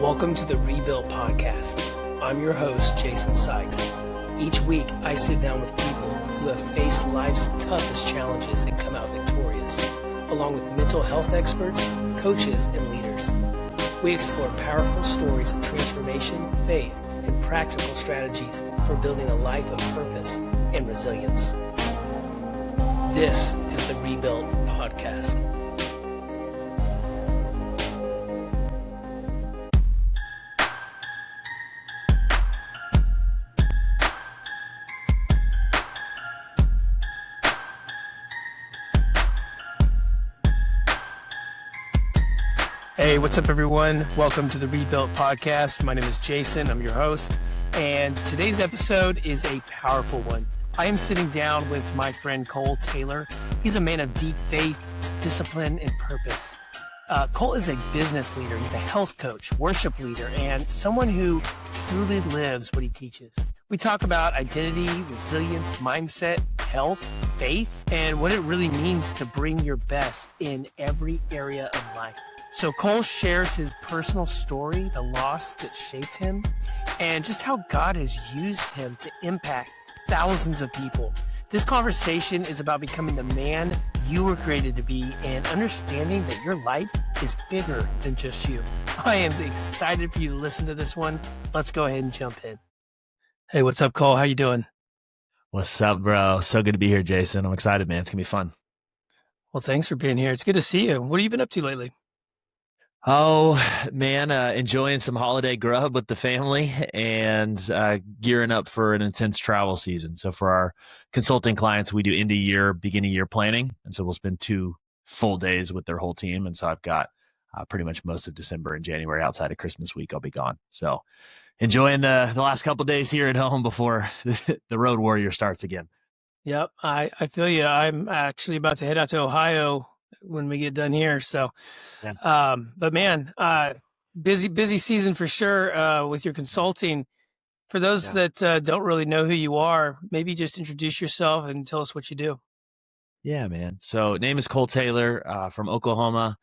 Welcome to the Rebuilt Podcast. I'm your host, Jason Sykes. Each week, I sit down with people who have faced life's toughest challenges and come out victorious, along with mental health experts, coaches, and leaders. We explore powerful stories of transformation, faith, and practical strategies for building a life of purpose and resilience. This is the Rebuilt Podcast. Hey, what's up, everyone? Welcome to the Rebuilt Podcast. My name is Jason. I'm your host. And today's episode is a powerful one. I am sitting down with my friend Cole Taylor. He's a man of deep faith, discipline, and purpose. Cole is a business leader. He's a health coach, worship leader, and someone who truly lives what he teaches. We talk about identity, resilience, mindset, health, faith, and what it really means to bring your best in every area of life. So Cole shares his personal story, the loss that shaped him, and just how God has used him to impact thousands of people. This conversation is about becoming the man you were created to be and understanding that your life is bigger than just you. I am excited for you to listen to this one. Let's go ahead and jump in. Hey, what's up, Cole? How you doing? What's up, bro? So good to be here, Jason. I'm excited, man. It's going to be fun. Well, thanks for being here. It's good to see you. What have you been up to lately? Oh, man, enjoying some holiday grub with the family and gearing up for an intense travel season. So for our consulting clients, we do end of year, beginning of year planning. And so we'll spend 2 full days with their whole team. And so I've got pretty much most of December and January outside of Christmas week, I'll be gone. So enjoying the last couple of days here at home before the road warrior starts again. Yep, I feel you. I'm actually about to head out to Ohio when we get done here. So, Yeah. but man, busy season for sure with your consulting. For those that don't really know who you are, maybe just introduce yourself and tell us what you do. Yeah, man. So name is Cole Taylor from Oklahoma.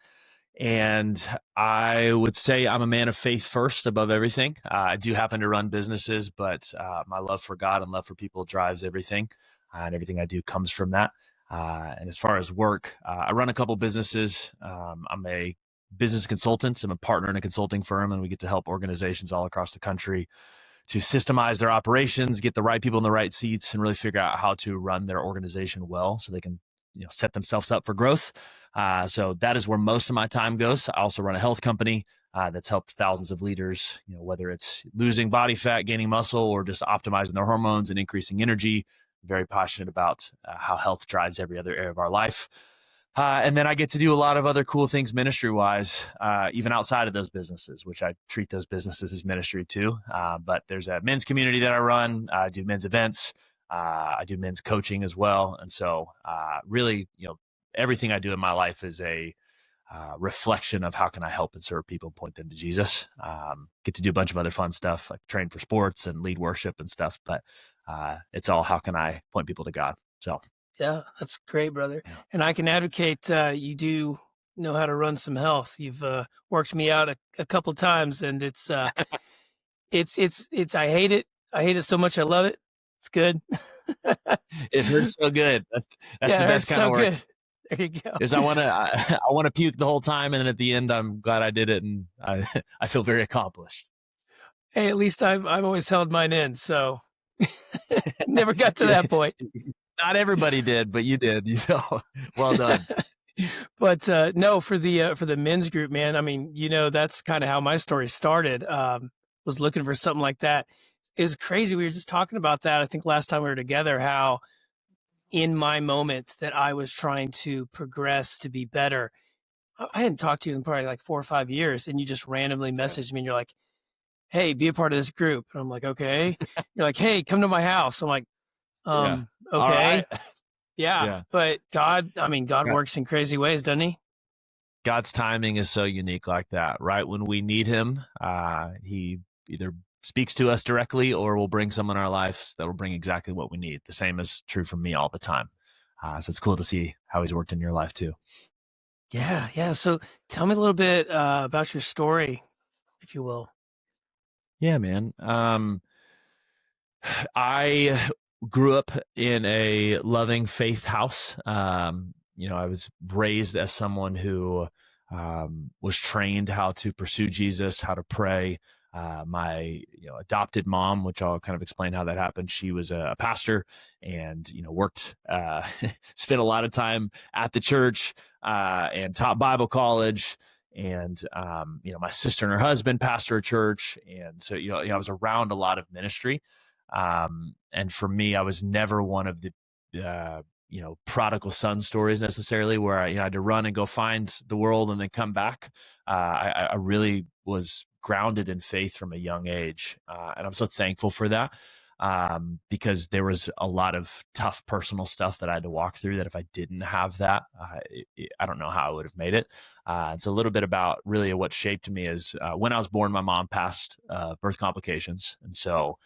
And I would say I'm a man of faith first above everything. I do happen to run businesses, but my love for God and love for people drives everything. And everything I do comes from that. And as far as work, I run a couple businesses. I'm a business consultant. I'm a partner in a consulting firm, and we get to help organizations all across the country to systemize their operations, get the right people in the right seats, and really figure out how to run their organization well so they can set themselves up for growth. So that is where most of my time goes. I also run a health company that's helped thousands of leaders, whether it's losing body fat, gaining muscle, or just optimizing their hormones and increasing energy. Very passionate about how health drives every other area of our life. And then I get to do a lot of other cool things ministry-wise, even outside of those businesses, which I treat those businesses as ministry too. But there's a men's community that I run. I do men's events. I do men's coaching as well. And so really, everything I do in my life is a reflection of how can I help and serve people, point them to Jesus. Get to do a bunch of other fun stuff, like train for sports and lead worship and stuff. But it's all how can I point people to God. So yeah, that's great, brother. Yeah. And I can advocate you do know how to run some health. You've worked me out a couple times, and it's it's I hate it. I hate it so much. I love it. It's good. It hurts so good. That's the best kind of work. Good. There you go. Is I want to puke the whole time, and then at the end, I'm glad I did it, and I feel very accomplished. Hey, at least I've always held mine in, so never got to that point. Not everybody did, but you did. Well done. But no, for the men's group, man. I mean, that's kind of how my story started. Was looking for something like that. It's crazy. We were just talking about that. I think last time we were together, how in my moment that I was trying to progress to be better. I hadn't talked to you in probably like 4 or 5 years, and you just randomly messaged me and you're like, hey, be a part of this group. And I'm like, okay. You're like, hey, come to my house. I'm like, okay. Right. Yeah. But God works in crazy ways, doesn't he? God's timing is so unique like that. Right when we need him, he either speaks to us directly or will bring someone in our lives that will bring exactly what we need. The same is true for me all the time. So it's cool to see how he's worked in your life too. Yeah. So tell me a little bit about your story. if you will? Yeah, man. I grew up in a loving faith house. I was raised as someone who was trained how to pursue Jesus, how to pray. My adopted mom, which I'll kind of explain how that happened, she was a pastor and worked, spent a lot of time at the church and taught Bible college. And my sister and her husband pastor a church, and so I was around a lot of ministry. And for me, I was never one of the, prodigal son stories necessarily, where I had to run and go find the world and then come back. I really was grounded in faith from a young age. And I'm so thankful for that. Because there was a lot of tough personal stuff that I had to walk through that if I didn't have that, I don't know how I would have made it. It's a little bit about really what shaped me is when I was born, my mom passed birth complications. And so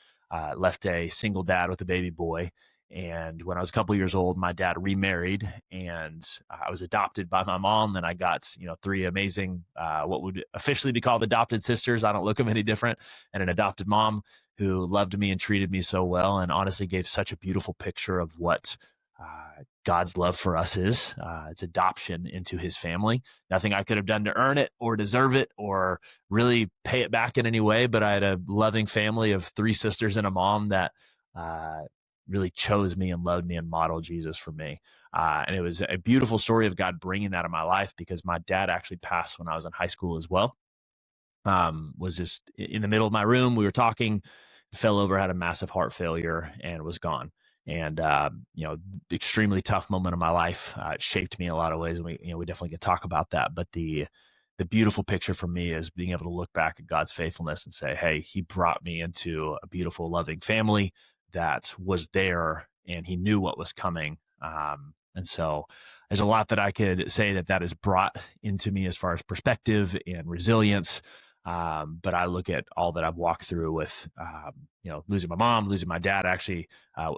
left a single dad with a baby boy. And when I was a couple years old, my dad remarried, and I was adopted by my mom. Then I got, three amazing, what would officially be called adopted sisters. I don't look them any different, and an adopted mom who loved me and treated me so well, and honestly gave such a beautiful picture of what God's love for us is. It's adoption into his family. Nothing I could have done to earn it or deserve it or really pay it back in any way, but I had a loving family of three sisters and a mom that really chose me and loved me and modeled Jesus for me. And it was a beautiful story of God bringing that in my life, because my dad actually passed when I was in high school as well. Was just in the middle of my room. We were talking, fell over, had a massive heart failure, and was gone. And extremely tough moment of my life. It shaped me in a lot of ways, and we definitely could talk about that. But the beautiful picture for me is being able to look back at God's faithfulness and say, hey, he brought me into a beautiful, loving family that was there, and he knew what was coming. And so there's a lot that I could say that has brought into me as far as perspective and resilience. But I look at all that I've walked through with, losing my mom, losing my dad. Actually,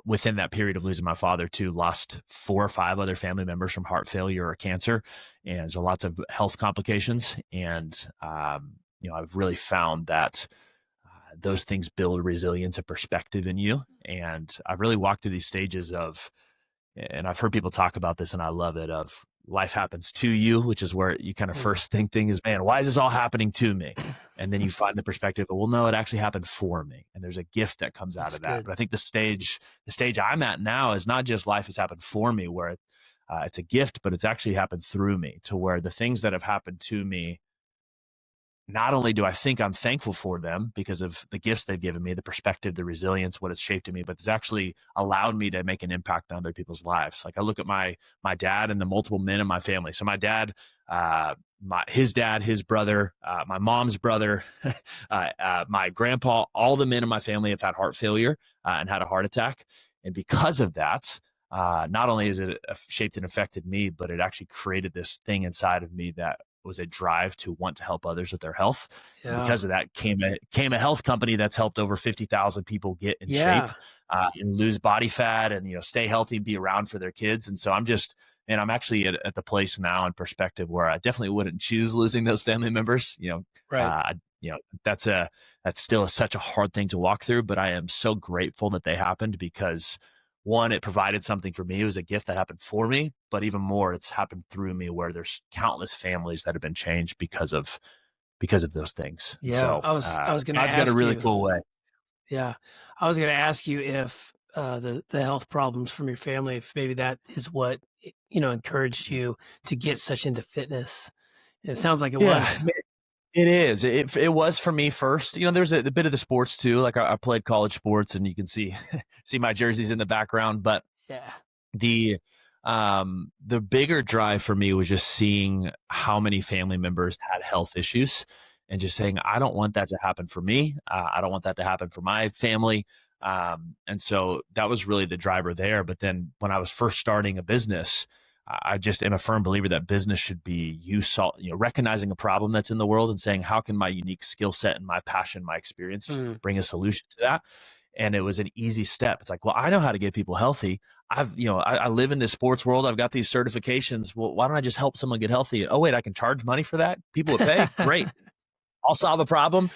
within that period of losing my father too, lost 4 or 5 other family members from heart failure or cancer. And so lots of health complications. And, I've really found that those things build resilience and perspective in you. And I've really walked through these stages of, and I've heard people talk about this and I love it, of life happens to you, which is where you kind of first think is, man, why is this all happening to me? And then you find the perspective of, well, no, it actually happened for me. And there's a gift that comes out of that. Good. But I think the stage I'm at now is not just life has happened for me, where it's a gift, but it's actually happened through me, to where the things that have happened to me, not only do I think I'm thankful for them because of the gifts they've given me, the perspective, the resilience, what it's shaped in me, but it's actually allowed me to make an impact on other people's lives. Like I look at my dad and the multiple men in my family. So my dad, his dad, his brother, my mom's brother, my grandpa, all the men in my family have had heart failure and had a heart attack. And because of that, not only has it shaped and affected me, but it actually created this thing inside of me that was a drive to want to help others with their health. Yeah. And because of that came a health company that's helped over 50,000 people get in shape and lose body fat and, stay healthy, be around for their kids. And so I'm actually at the place now in perspective where I definitely wouldn't choose losing those family members, right. That's still such a hard thing to walk through, but I am so grateful that they happened, because one, it provided something for me. It was a gift that happened for me, but even more, it's happened through me, where there's countless families that have been changed because of those things. Yeah. So, I was going to ask God's got a really cool way. Yeah. I was going to ask you if the health problems from your family, if maybe that is what, encouraged you to get such into fitness. It sounds like it was. It is. It was for me first. There's a bit of the sports too. Like I played college sports, and you can see my jerseys in the background. But the bigger drive for me was just seeing how many family members had health issues, and just saying, I don't want that to happen for me. I don't want that to happen for my family. And so that was really the driver there. But then when I was first starting a business, I just am a firm believer that business should be recognizing a problem that's in the world and saying, how can my unique skill set and my passion, my experience bring a solution to that? And it was an easy step. It's like, well, I know how to get people healthy. I live in this sports world. I've got these certifications. Well, why don't I just help someone get healthy? Oh, wait, I can charge money for that? People would pay? Great. I'll solve a problem,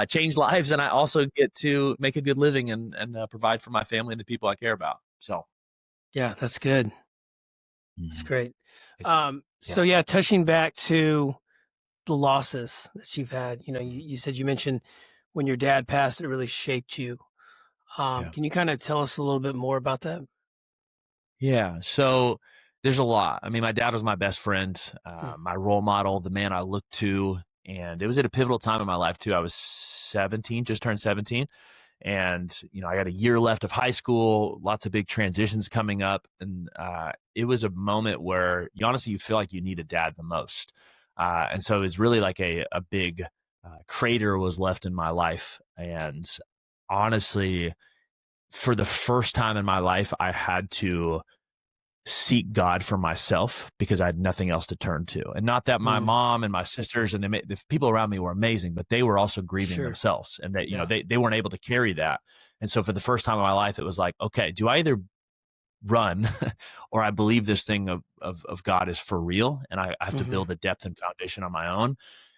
change lives, and I also get to make a good living and provide for my family and the people I care about. So, Yeah, that's good. That's great. yeah. So yeah, touching back to the losses that you've had, you said you mentioned when your dad passed, it really shaped you. Yeah. Can you kind of tell us a little bit more about that? Yeah. So there's a lot. I mean, my dad was my best friend, Hmm. my role model, the man I looked to. And it was at a pivotal time in my life, too. I was 17, just turned 17. And, I got a year left of high school, lots of big transitions coming up. And it was a moment where you feel like you need a dad the most. And so it was really like a big crater was left in my life. And honestly, for the first time in my life, I had to seek God for myself because I had nothing else to turn to. And not that my Mm, mom and my sisters and the people around me were amazing, but they were also grieving sure. themselves, and that, Yeah. they weren't able to carry that. And so for the first time in my life, it was like, okay, do I either run or I believe this thing of God is for real, and I have to Hmm. build a depth and foundation on my own.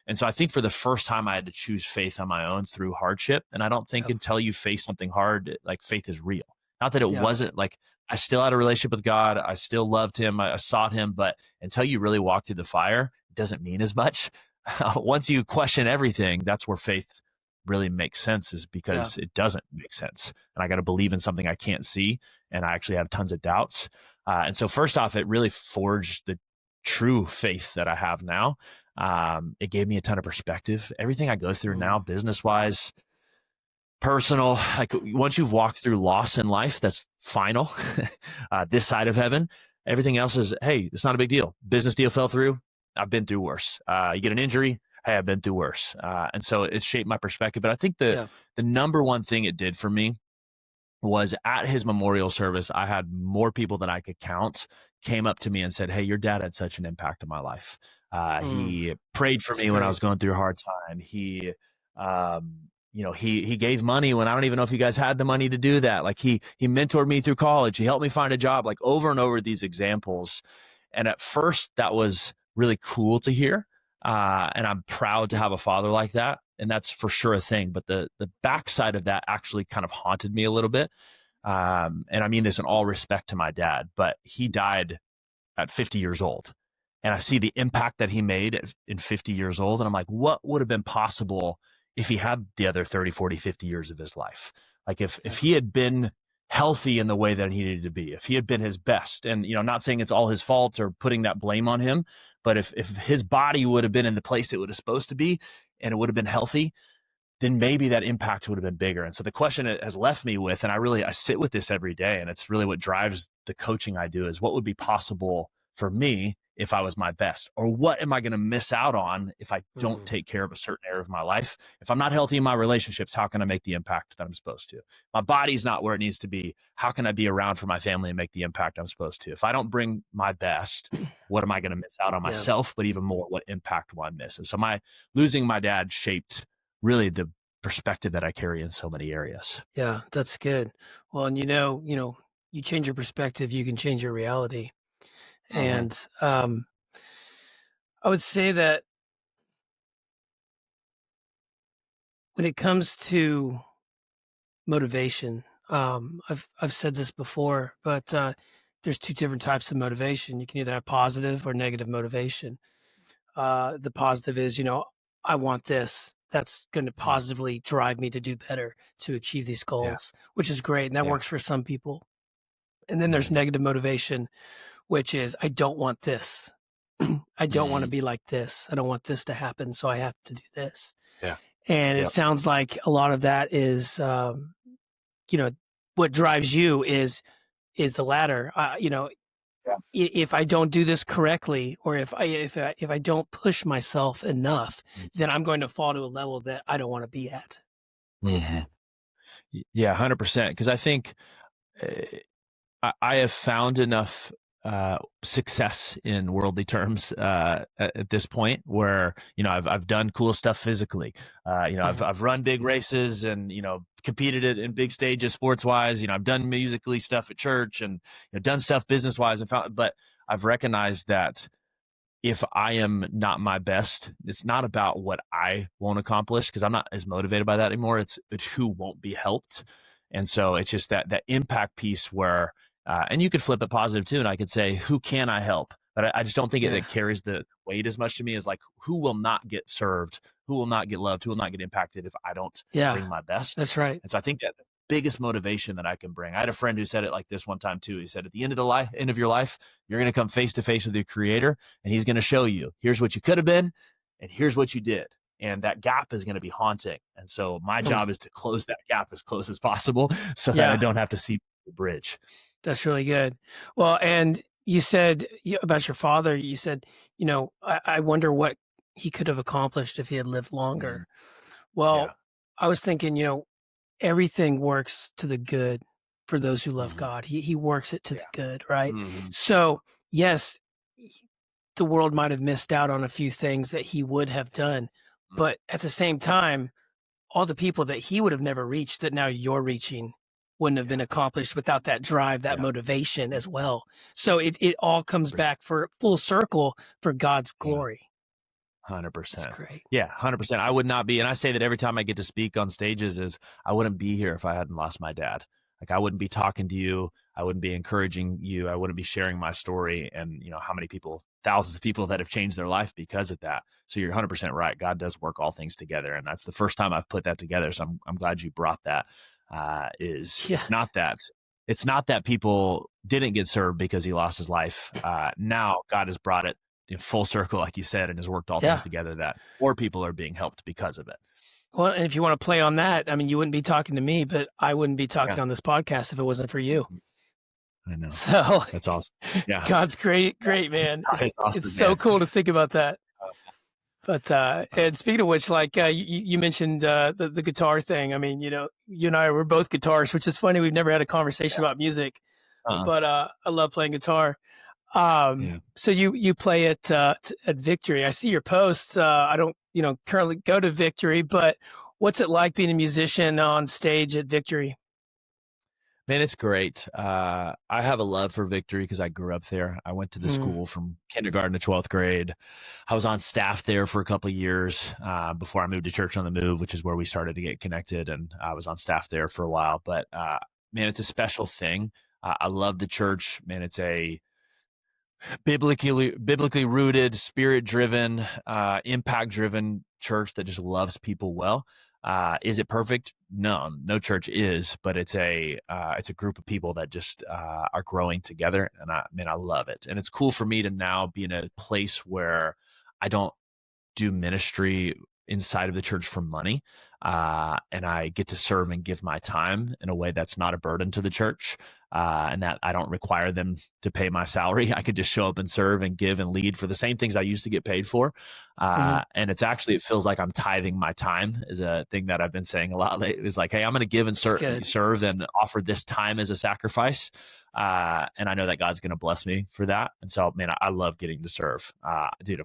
And so I think for the first time I had to choose faith on my own through hardship. And I don't think Yeah. until you face something hard, like, faith is real. Not that it Yeah. wasn't like, I still had a relationship with God. I still loved him. I sought him, but until you really walk through the fire, it doesn't mean as much. Once you question everything, that's where faith really makes sense, is Yeah. because it doesn't make sense. And I got to believe in something I can't see. And I actually have tons of doubts. And so first off, it really forged the true faith that I have now. It gave me a ton of perspective. Everything I go through now, Mm, business wise, personal, like, once you've walked through loss in life, that's final. This side of heaven, everything else is, hey, it's not a big deal. Business deal fell through. I've been through worse. You get an injury. Hey, I've been through worse. And so it shaped my perspective. But I think yeah. the number one thing it did for me was, at his memorial service, I had more people than I could count came up to me and said, "Hey, your dad had such an impact on my life. Mm, He prayed for that's me when I great. was going through a hard time. He gave money when I don't even know if you guys had the money to do that. Like, he mentored me through college. He helped me find a job." Like, over and over, these examples. And at first, that was really cool to hear. And I'm proud to have a father like that. And that's for sure a thing. But the backside of that actually kind of haunted me a little bit. And I mean this in all respect to my dad, but he died at 50 years old. And I see the impact that he made in 50 years old. And I'm like, what would have been possible if he had the other 30, 40, 50 years of his life? Like, if Yeah. he had been healthy in the way that he needed to be, if he had been his best, and, not saying it's all his fault or putting that blame on him, but if his body would have been in the place it was supposed to be and it would have been healthy, then maybe that impact would have been bigger. And so the question it has left me with, and I sit with this every day, and it's really what drives the coaching I do, is what would be possible for me if I was my best? Or what am I going to miss out on if I don't Mm, take care of a certain area of my life? If I'm not healthy in my relationships, how can I make the impact that I'm supposed to? My body's not where it needs to be. How can I be around for my family and make the impact I'm supposed to? If I don't bring my best, what am I going to miss out on yeah. myself? But even more, what impact will I miss? And so losing my dad shaped really the perspective that I carry in so many areas. Yeah. That's good. Well, and you change your perspective, you can change your reality. Mhm. And I would say that when it comes to motivation, I've said this before, but there's two different types of motivation. You can either have positive or negative motivation. The positive is, I want this. That's going to Mm. positively drive me to do better, to achieve these Yeah. goals, which is great. And that Yeah. works for some people. And then there's Mhm. negative motivation, which is, I don't want this. I don't want to Mhm. be like this. I don't want this to happen. So I have to do this. Yeah. And it Yep. sounds like a lot of that is, you know, what drives you is the latter. Yeah. If I don't do this correctly, or if I don't push myself enough, then I'm going to fall to a level that I don't want to be at. Mhm. Yeah, 100%. Because I think uh, I have found enough success in worldly terms at this point where, I've done cool stuff physically. I've run big races and, competed in big stages sports wise. I've done musically stuff at church and, done stuff business wise, but I've recognized that if I am not my best, it's not about what I won't accomplish, because I'm not as motivated by that anymore. It's who won't be helped. And so it's just that impact piece where, and you could flip it positive too. And I could say, who can I help? But I just don't think it carries the weight as much to me as like, who will not get served, who will not get loved, who will not get impacted if I don't bring my best. That's right. And so I think that the biggest motivation that I can bring. I had a friend who said it like this one time too. He said, at the end of your life, you're going to come face to face with your creator, and he's going to show you, here's what you could have been, and here's what you did. And that gap is going to be haunting. And so my job is to close that gap as close as possible so that I don't have to see the bridge. That's really good. Well, and you said about your father, you said, I wonder what he could have accomplished if he had lived longer. Well, I was thinking, everything works to the good for those who love God. He works it to the good, right? So, yes, the world might have missed out on a few things that he would have done. But at the same time, all the people that he would have never reached that now you're reaching wouldn't have been accomplished without that drive, that motivation as well. So it all comes back for full circle for God's glory. 100%. That's great. Yeah, 100%. I would not be, and I say that every time I get to speak on stages, is I wouldn't be here if I hadn't lost my dad. Like, I wouldn't be talking to you. I wouldn't be encouraging you. I wouldn't be sharing my story. And how many people, thousands of people that have changed their life because of that. So you're 100% right. God does work all things together. And that's the first time I've put that together. So I'm glad you brought that. It's not that people didn't get served because he lost his life. Now God has brought it in full circle, like you said, and has worked all things together that more people are being helped because of it. Well, and if you want to play on that, I mean, you wouldn't be talking to me, but I wouldn't be talking on this podcast if it wasn't for you. I know. So that's awesome. Yeah. God's great, man. It's so cool to think about that. But, and speaking of which, like, you mentioned, the guitar thing. I mean, you and I were both guitarists, which is funny. We've never had a conversation about music, but, I love playing guitar. So you play at Victory. I see your posts. I don't, currently go to Victory, but what's it like being a musician on stage at Victory? Man, it's great. I have a love for Victory because I grew up there. I went to the school from kindergarten to 12th grade. I was on staff there for a couple of years before I moved to Church on the Move, which is where we started to get connected. And I was on staff there for a while. But man, it's a special thing. I love the church. Man, it's a biblically rooted, spirit-driven, impact-driven church that just loves people well. Is it perfect? No church is, but it's a group of people that just are growing together, and I love it. And it's cool for me to now be in a place where I don't do ministry inside of the church for money, and I get to serve and give my time in a way that's not a burden to the church, and that I don't require them to pay my salary. I could just show up and serve and give and lead for the same things I used to get paid for. And it feels like I'm tithing my time, is a thing that I've been saying a lot lately. It's like, hey, I'm going to give and serve and offer this time as a sacrifice. And I know that God's going to bless me for that. And so, man, I love getting to serve. Dude,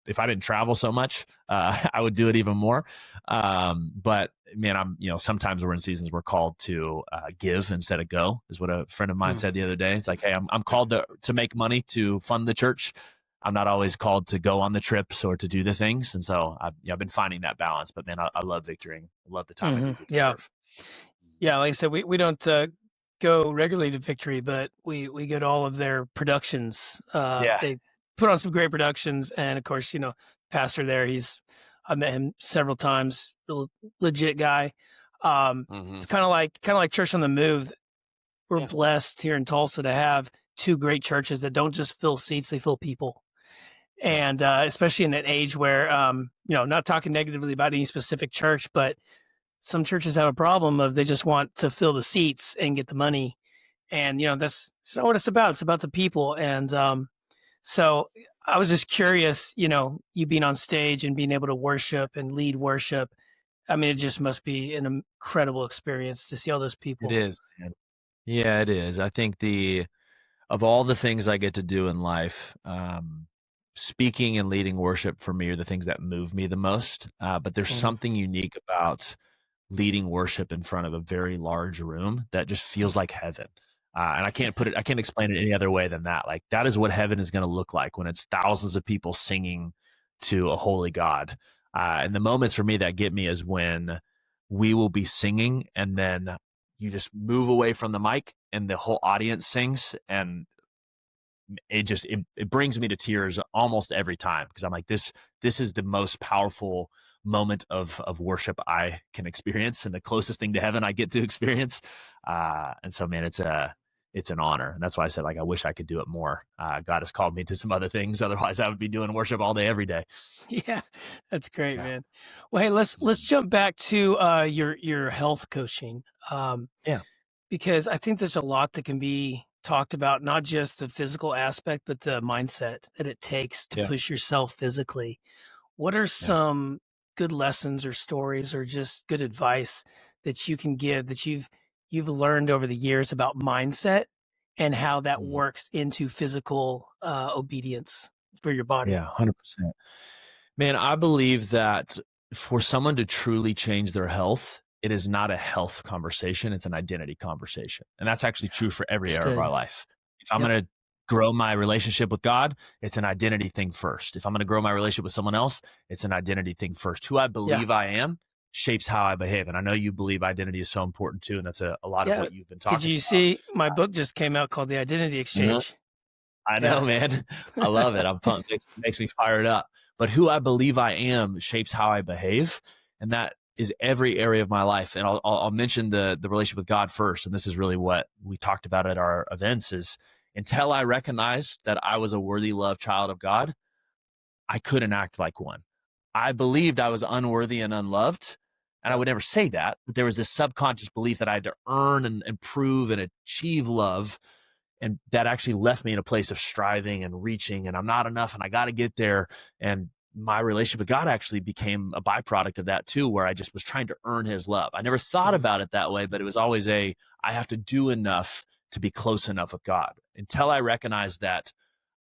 if I didn't travel so much, I would do it even more. But man, sometimes we're in seasons we're called to give instead of go, is what a friend of mine said the other day. It's like, hey, I'm called to make money to fund the church. I'm not always called to go on the trips or to do the things. And so I've been finding that balance. But man, I love Victory. I love the time I get to serve. Yeah, like I said, we don't go regularly to Victory, but we go to all of their productions. They put on some great productions, and of course, pastor there, I met him several times, legit guy. It's kind of like Church on the Move. We're blessed here in Tulsa to have two great churches that don't just fill seats, they fill people. And especially in an age where, not talking negatively about any specific church, but some churches have a problem of they just want to fill the seats and get the money. And, that's not what it's about. It's about the people. And so I was just curious, you being on stage and being able to worship and lead worship. I mean, it just must be an incredible experience to see all those people. It is, man. Yeah, it is. I think of all the things I get to do in life, speaking and leading worship for me are the things that move me the most. But there's something unique about leading worship in front of a very large room that just feels like heaven. And I can't explain it any other way than that. Like, that is what heaven is going to look like when it's thousands of people singing to a holy God. And the moments for me that get me is when we will be singing and then you just move away from the mic and the whole audience sings, and it brings me to tears almost every time, because I'm like, this is the most powerful moment of worship I can experience, and the closest thing to heaven I get to experience. And so, man, it's an honor. And that's why I said, like, I wish I could do it more. God has called me to some other things. Otherwise I would be doing worship all day, every day. Yeah, that's great, Yeah. man. Well, hey, let's jump back to your health coaching, Yeah. because I think there's a lot that can be talked about, not just the physical aspect, but the mindset that it takes to Yeah. push yourself physically. What are Yeah. some good lessons or stories or just good advice that you can give that you've learned over the years about mindset and how that Mhm. works into physical obedience for your body? Yeah. 100%. Man, I believe that for someone to truly change their health, it is not a health conversation, it's an identity conversation. And that's actually true for every It's area of good. our life. If I'm Yep. going to grow my relationship with God, it's an identity thing first. If I'm going to grow my relationship with someone else, it's an identity thing first. Who I Yeah. believe I am shapes how I behave. And I know you believe identity is so important too. And that's a lot of Yeah. what you've been Did talking you about. see my book just came out called The Identity Mhm. Exchange? I know, Yeah. man. I love it. I'm pumped. Makes me fired up. But who I believe I am shapes how I behave, and that is every area of my life. And I'll mention the relationship with God first. And this is really what we talked about at our events: is until I recognized that I was a worthy, loved child of God, I couldn't act like one. I believed I was unworthy and unloved. And I Yep. would never say that, but there was this subconscious belief that I had to earn and prove and achieve love, and that actually left me in a place of striving and reaching, and I'm not enough and I got to get there. And my relationship with God actually became a byproduct of that too, where I just was trying to earn his love. I never thought Mhm. about it that way, but it was always I have to do enough to be close enough with God. Until I recognized that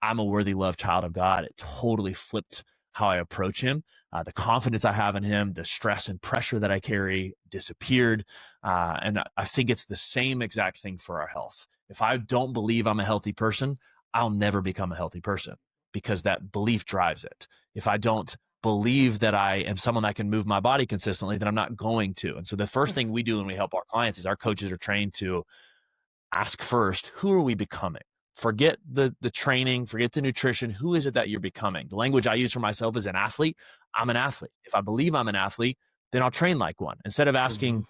I'm a worthy, loved child of God, it totally flipped how I approach him. The confidence I have in him, the stress and pressure that I carry disappeared. And I think it's the same exact thing for our health. If I don't believe I'm a healthy person, I'll never become a healthy person, because that belief drives it. If I don't believe that I am someone that can move my body consistently, then I'm not going to. And so the first thing we do when we help our clients is our coaches are trained to ask first, who are we becoming? Forget the training, forget the nutrition. Who is it that you're becoming? The language I use for myself is an athlete. I'm an athlete. If I believe I'm an athlete, then I'll train like one. Instead of Mhm. asking,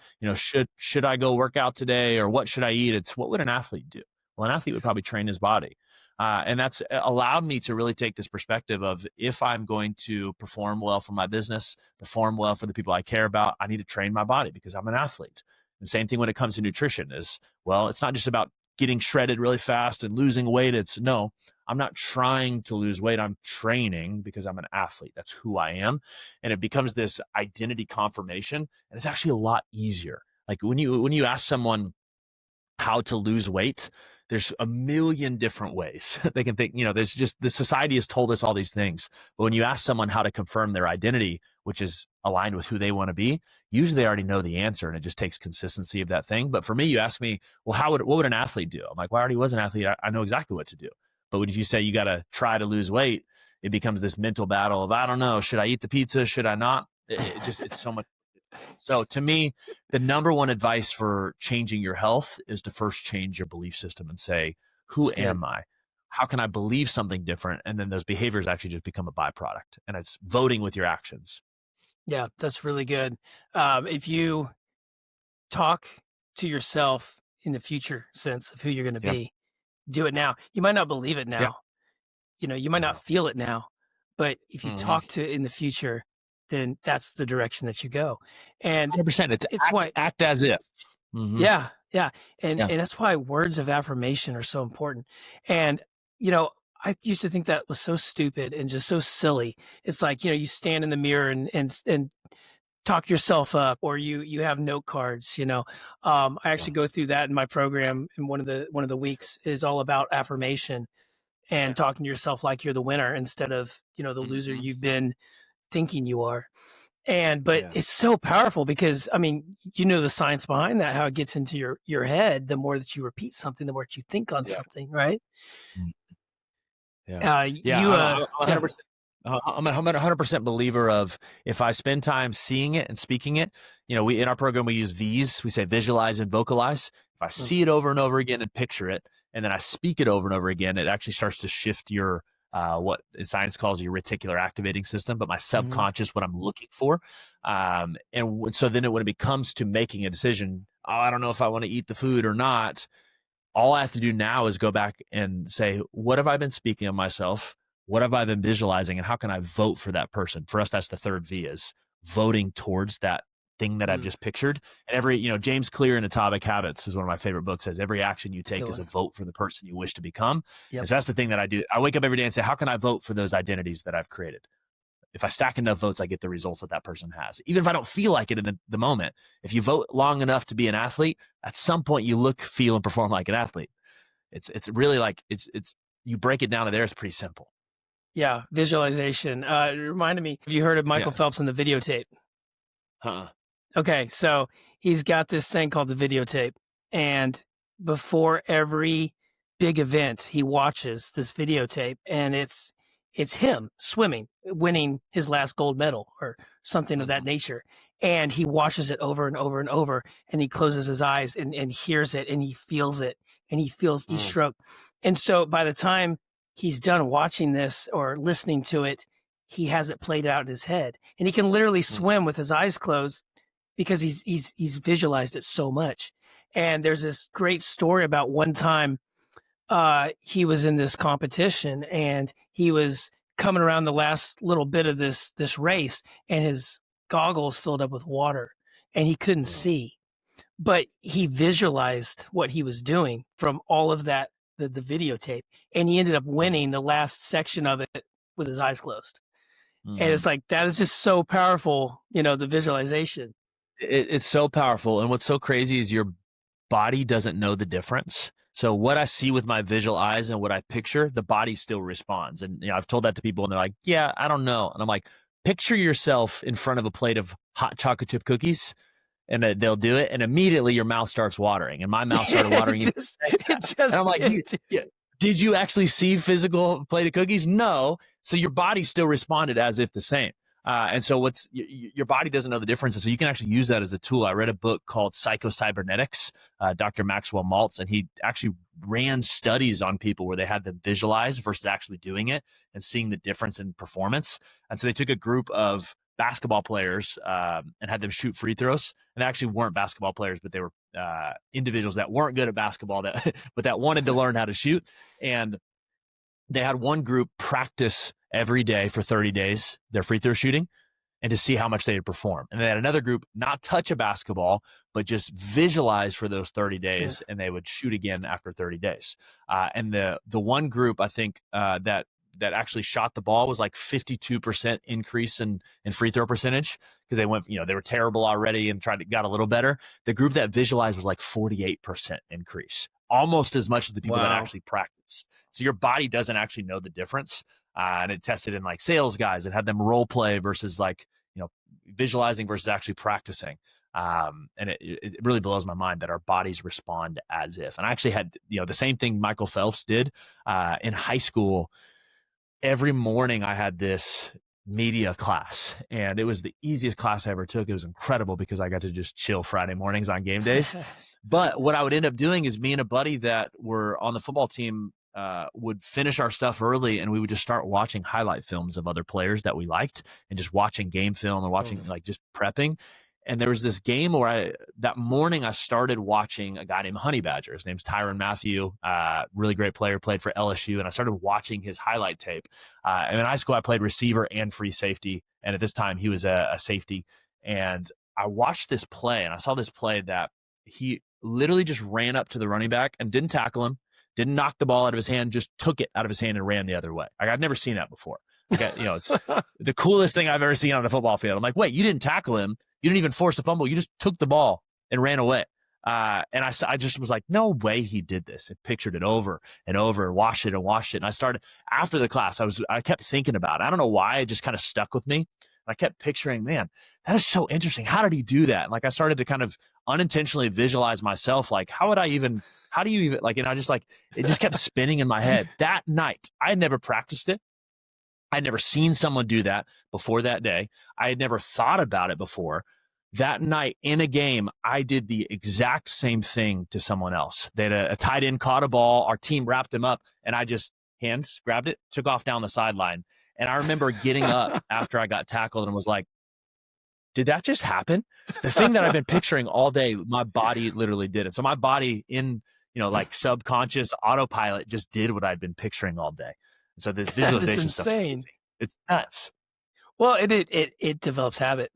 should I go work out today, or what should I eat? It's, what would an athlete do? Well, an athlete would probably train his body. And that's allowed me to really take this perspective of, if I'm going to perform well for my business, perform well for the people I care about, I need to train my body because I'm an athlete. The same thing when it comes to nutrition is, well, it's not just about getting shredded really fast and losing weight. It's, no, I'm not trying to lose weight. I'm training because I'm an athlete. That's who I am. And it becomes this identity confirmation. And it's actually a lot easier. Like when you ask someone how to lose weight, there's a million different ways they can think. There's just, the society has told us all these things. But when you ask someone how to confirm their identity, which is aligned with who they want to be, usually they already know the answer, and it just takes consistency of that thing. But for me, you ask me, well, what would an athlete do? I'm like, well, I already was an athlete. I know exactly what to do. But when you say you got to try to lose weight, it becomes this mental battle of, I don't know, should I eat the pizza? Should I not? It's so much. So to me, the number one advice for changing your health is to first change your belief system and say, who It's good. am I? How can I believe something different? And then those behaviors actually just become a byproduct. And it's voting with your actions. Yeah, that's really good. If you talk to yourself in the future sense of who you're going to Yeah. be, do it now. You might not believe it Yeah. now. You might not Yeah. feel it now, but if you Mhm. talk to it in the future, then that's the direction that you go. And 100%. It's it's why, act as if. Hmm. yeah, yeah. And Yeah. and that's why words of affirmation are so important. And, you know, I used to think that was so stupid and just so silly. It's like, you stand in the mirror and talk yourself up, or you have note cards. I Yeah. actually go through that in my program, and one of the weeks is all about affirmation and Yeah. talking to yourself like you're the winner instead of the loser Hmm. you've been thinking you are. But Yeah. it's so powerful because, I mean, you know the science behind that, how it gets into your head. The more that you repeat something, the more that you think on Yeah. something, right? Yeah. Yeah. You, I'm yeah. 100%. I'm a 100% believer of if I spend time seeing it and speaking it, we in our program, we use V's. We say visualize and vocalize. If I see it over and over again and picture it, and then I speak it over and over again, it actually starts to shift your, what science calls your reticular activating system, but my subconscious, what I'm looking for. So then when it comes to making a decision, oh, I don't know if I want to eat the food or not. All I have to do now is go back and say, what have I been speaking of myself? What have I been visualizing? And how can I vote for that person? For us, that's the third V, is voting towards that thing that I've just pictured. And James Clear in Atomic Habits is one of my favorite books, says every action you take is a vote for the person you wish to become. Yep. And so that's the thing that I do. I wake up every day and say, how can I vote for those identities that I've created? If I stack enough votes, I get the results that person has. Even if I don't feel like it in the moment, if you vote long enough to be an athlete, at some point you look, feel, and perform like an athlete. It's really like it's you break it down to there. It's pretty simple. Yeah, visualization. It reminded me. Have you heard of Michael Phelps and the videotape? Okay, so he's got this thing called the videotape, and before every big event, he watches this videotape, and it's him swimming, winning his last gold medal or something of that nature. And he watches it over and over and over, and he closes his eyes and hears it, and he feels it, and he feels each stroke. And so by the time he's done watching this or listening to it, he has it played out in his head, and he can literally swim with his eyes closed because he's visualized it so much. And there's this great story about one time he was in this competition and he was coming around the last little bit of this race, and his goggles filled up with water and he couldn't see, but he visualized what he was doing from all of that, the videotape, and he ended up winning the last section of it with his eyes closed. And it's like, that is just so powerful, the visualization. It's so powerful. And what's so crazy is your body doesn't know the difference. So what I see with my visual eyes and what I picture, the body still responds. And I've told that to people and they're like, yeah, I don't know. And I'm like, picture yourself in front of a plate of hot chocolate chip cookies, and they'll do it. And immediately your mouth starts watering, and my mouth started watering. And I'm like, did you actually see physical plate of cookies? No. So your body still responded as if the same. And so your body doesn't know the differences. So you can actually use that as a tool. I read a book called Psycho-Cybernetics, Dr. Maxwell Maltz, and he actually ran studies on people where they had them visualize versus actually doing it and seeing the difference in performance. And so they took a group of basketball players and had them shoot free throws. And they actually weren't basketball players, but they were individuals that weren't good at basketball, but that wanted to learn how to shoot. And they had one group practice every day for 30 days, their free throw shooting, and to see how much they would perform. And they had another group not touch a basketball, but just visualize for those 30 days, and they would shoot again after 30 days. And the one group, I think, that actually shot the ball was like 52% increase in free throw percentage, because they went, they were terrible already and got a little better. The group that visualized was like 48% increase, almost as much as the people that actually practiced. So your body doesn't actually know the difference. And it tested in like sales guys and had them role play versus visualizing versus actually practicing. And it really blows my mind that our bodies respond as if. And I actually had, the same thing Michael Phelps did in high school. Every morning I had this media class, and it was the easiest class I ever took. It was incredible because I got to just chill Friday mornings on game days. But what I would end up doing is me and a buddy that were on the football team would finish our stuff early, and we would just start watching highlight films of other players that we liked, and just watching game film and watching just prepping. And there was this game where that morning I started watching a guy named Honey Badger. His name's Tyrann Mathieu, really great player, played for LSU. And I started watching his highlight tape. And in high school, I played receiver and free safety. And at this time, he was a safety. And I watched this play, and I saw this play that he literally just ran up to the running back and didn't tackle him, didn't knock the ball out of his hand, just took it out of his hand and ran the other way. Like, I've never seen that before. It's the coolest thing I've ever seen on a football field. I'm like, wait, you didn't tackle him. You didn't even force a fumble. You just took the ball and ran away. And I just was like, no way he did this. I pictured it over and over and watched it. And I started, after the class, I kept thinking about it. I don't know why, it just kind of stuck with me. And I kept picturing, man, that is so interesting. How did he do that? And like I started to kind of unintentionally visualize myself, like, how do you even, like, and I just like, it just kept spinning in my head. That night, I had never practiced it. I'd never seen someone do that before that day. I had never thought about it before. That night in a game, I did the exact same thing to someone else. They had a tight end caught a ball. Our team wrapped him up, and I just hands grabbed it, took off down the sideline. And I remember getting up after I got tackled and was like, did that just happen? The thing that I've been picturing all day, my body literally did it. So my body in, like subconscious autopilot just did what I'd been picturing all day. And so this visualization stuff is crazy. It's nuts. Well, it develops habit.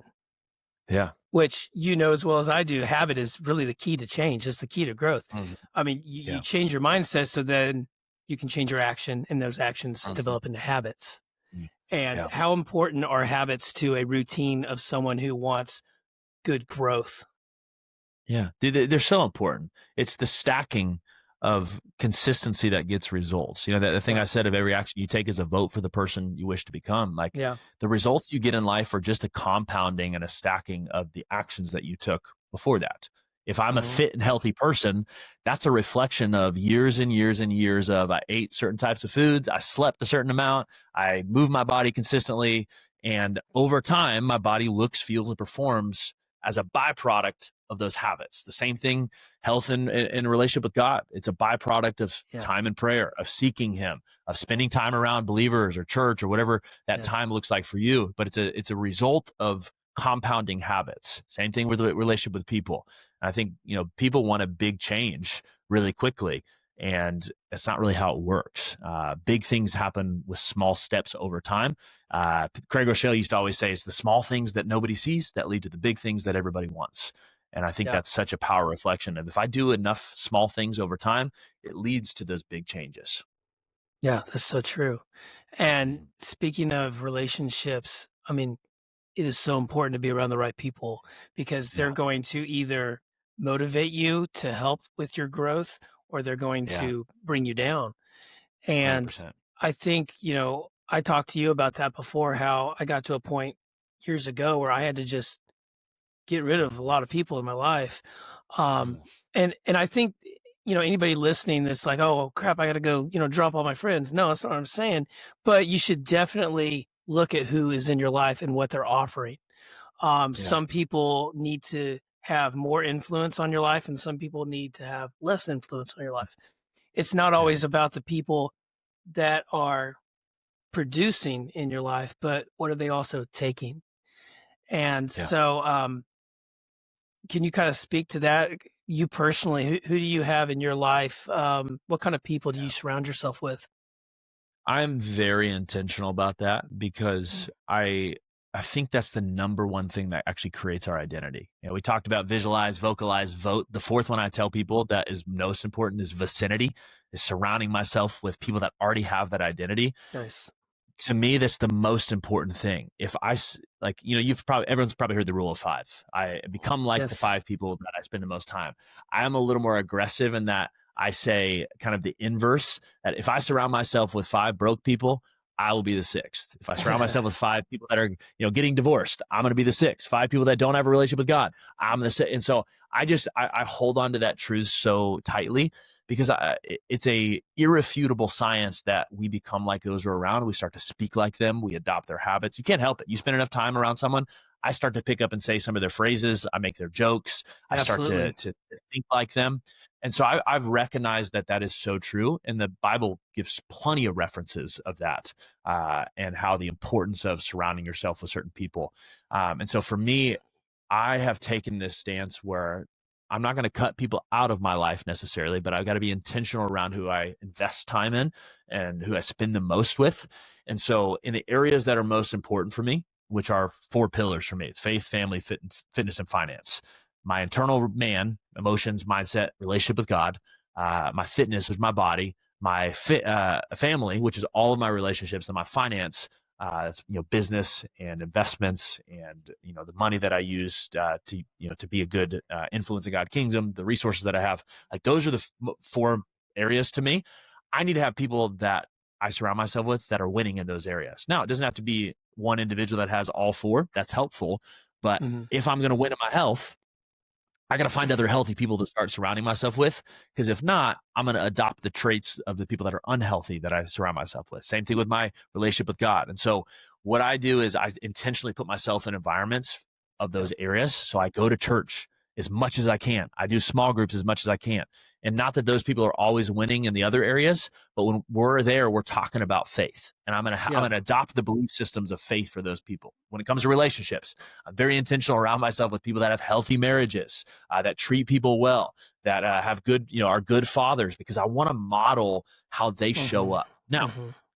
Yeah. Which, as well as I do, habit is really the key to change. It's the key to growth. Mm-hmm. I mean, you change your mindset so then you can change your action, and those actions develop into habits. And how important are habits to a routine of someone who wants good growth? Yeah, they're so important. It's the stacking of consistency that gets results. The thing I said of every action you take is a vote for the person you wish to become. Like the results you get in life are just a compounding and a stacking of the actions that you took before that. If I'm a fit and healthy person, that's a reflection of years and years and years of I ate certain types of foods, I slept a certain amount, I moved my body consistently, and over time, my body looks, feels, and performs as a byproduct of those habits. The same thing, health and relationship with God. It's a byproduct of time in prayer, of seeking Him, of spending time around believers or church or whatever that time looks like for you. But it's a result of compounding habits. Same thing with the relationship with people. And I think, people want a big change really quickly, and that's not really how it works. Big things happen with small steps over time. Craig Rochelle used to always say, it's the small things that nobody sees that lead to the big things that everybody wants. And I think that's such a power reflection of if I do enough small things over time, it leads to those big changes. Yeah, that's so true. And speaking of relationships, I mean, it is so important to be around the right people because they're going to either motivate you to help with your growth or they're going to bring you down. And 100%. I think, I talked to you about that before, how I got to a point years ago where I had to just get rid of a lot of people in my life. And I think, anybody listening that's like, oh, crap, I got to go, drop all my friends. No, that's not what I'm saying. But you should definitely look at who is in your life and what they're offering. Some people need to have more influence on your life and some people need to have less influence on your life. It's not always about the people that are producing in your life, but what are they also taking? And so, can you kind of speak to that? You personally, who do you have in your life? What kind of people do you surround yourself with? I'm very intentional about that because I think that's the number one thing that actually creates our identity. We talked about visualize, vocalize, vote. The fourth one I tell people that is most important is vicinity, is surrounding myself with people that already have that identity. Nice. To me, that's the most important thing. If everyone's probably heard the rule of 5. I become like the 5 people that I spend the most time. I am a little more aggressive in that I say kind of the inverse, that if I surround myself with 5 broke people, I will be the 6th. If I surround myself with 5 people that are, getting divorced, I'm going to be the 6th. 5 people that don't have a relationship with God, I'm the 6th. And so I hold on to that truth so tightly because it's a irrefutable science that we become like those who are around. We start to speak like them. We adopt their habits. You can't help it. You spend enough time around someone, I start to pick up and say some of their phrases. I make their jokes. Absolutely. I start to think like them. And so I've recognized that is so true. And the Bible gives plenty of references of that and how the importance of surrounding yourself with certain people. And so for me, I have taken this stance where I'm not going to cut people out of my life necessarily, but I've got to be intentional around who I invest time in and who I spend the most with. And so in the areas that are most important for me, which are 4 pillars for me, it's faith, family, fitness, and finance. My internal man, emotions, mindset, relationship with God, my fitness, which is my body, my family, which is all of my relationships, and my finance, that's business and investments and the money that I use to be a good influence in God's kingdom, the resources that I have. Like those are the 4 areas to me. I need to have people that I surround myself with that are winning in those areas. Now, it doesn't have to be one individual that has all four. That's helpful. But Mm-hmm. if I'm going to win in my health, I got to find other healthy people to start surrounding myself with. Because if not, I'm going to adopt the traits of the people that are unhealthy that I surround myself with. Same thing with my relationship with God. And so what I do is I intentionally put myself in environments of those areas. So I go to church as much as I can. I do small groups as much as I can. And not that those people are always winning in the other areas, but when we're there, we're talking about faith. And I'm going to adopt the belief systems of faith for those people. When it comes to relationships, I'm very intentional around myself with people that have healthy marriages, that treat people well, that have good, are good fathers, because I want to model how they show up. Now,